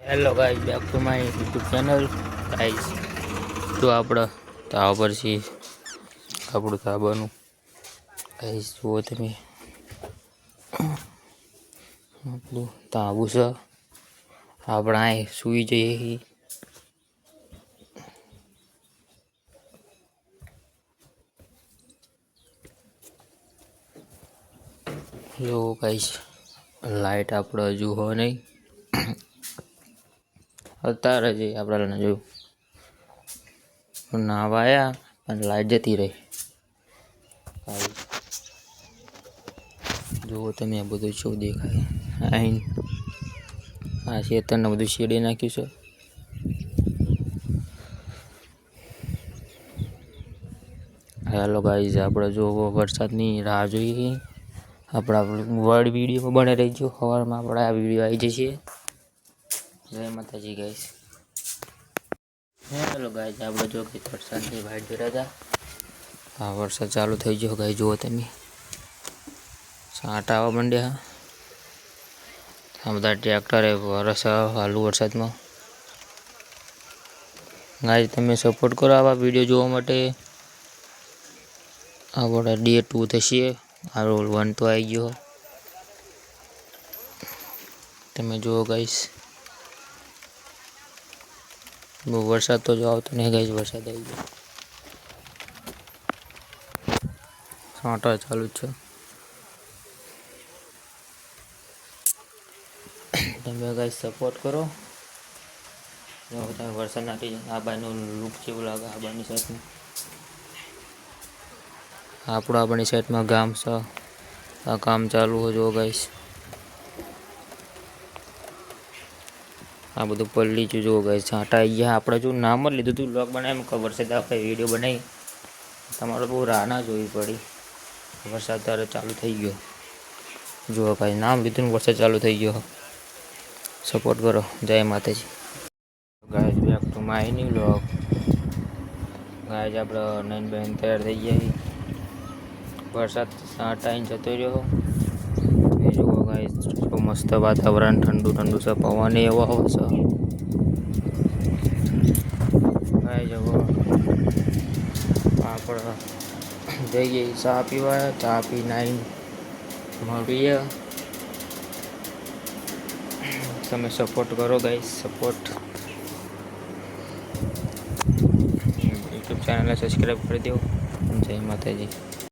Hello guys, back to my YouTube channel. Guys જો આપણા તાવ પર છે, આપણું તાબાનું. ગાઈસ જુઓ તમે, આપણું તાબું છે. આપણે અહીં સૂઈ જઈએ. જો ગાઈસ, લાઈટ આપણે હજુ હોય નહીં. અત્યારે જ આપણે જોયું નાવા આવ્યા અને લાઈટ જતી રહી. જુઓ તમે, આ બધું શું દેખાય. અહીં આ ખેતરને બધું શેડી નાખ્યું છે. હેલો ગાઈઝ, આપણે જો વરસાદની રાહ જોઈએ. આપણા વર્લ્ડ વિડીયો બને રહી ગયો. સવારમાં આપણે આ વિડીયો આવી જશે. જય માતાજી ગાઈઝ. હેલો ગાઈઝ, આપણે જો કે વરસાદની વાઇટ જોયા હતા. હા, વરસાદ ચાલુ થઈ ગયો ગાઈઝ. જુઓ તમે, છાંટા આવવા માંડ્યા. આ બધા ટ્રેક્ટરે વરસ હાલું વરસાદમાં. ગાઈઝ તમે સપોર્ટ કરો આવા વિડીયો જોવા માટે. આપણા ડે 2 થશે. આ રોલ 1 તો આવી ગયો. તમે જુઓ ગાઈઝ, બહુ વરસાદ તો જો આવતો નહીં ગાઈઝ. વરસાદ આવી ગયો, છાંટા ચાલુ જ છે. તમે ગાઈઝ સપોર્ટ કરો. તમે વરસાદ નાખી આ બાજુનું લુક જેવું લાગે. આ બાજુની સાઈડમાં આપણી સાઈડમાં ગામ છે. આ કામ ચાલુ હોય જો ગાઈઝ. આ બધું પલ્લી જો ગાઈઝ, છાંટા આવી ગયા. આપણે જો નામ જ લીધું હતું બ્લોગ બનાવી, કે વરસાદ આપણે વિડીયો બનાવી. તમારે બહુ રાહ ના જોવી પડી. વરસાદ ત્યારે ચાલુ થઈ ગયો. જુઓ ભાઈ, નામ લીધું વરસાદ ચાલુ થઈ ગયો. સપોર્ટ કરો. જય માતાજી guys. Back to my new blog. Guys આપણે નૈન બહેન તૈયાર થઈ ગયા. વરસાદ ટાઈમ જતો રહ્યો. જુઓ ગાઈઝ, મસ્ત વાતાવરણ, ઠંડુ ઠંડુ છે. પવન એવો આવે છે ગાઈઝ. હવે આપણે જઈએ ચા પીવા. ચા પી નાઈને મળીએ. તમે સપોર્ટ કરો ગાઈઝ, સપોર્ટ. યુટ્યુબ ચેનલને સબસ્ક્રાઈબ કરી દો. જય માતાજી.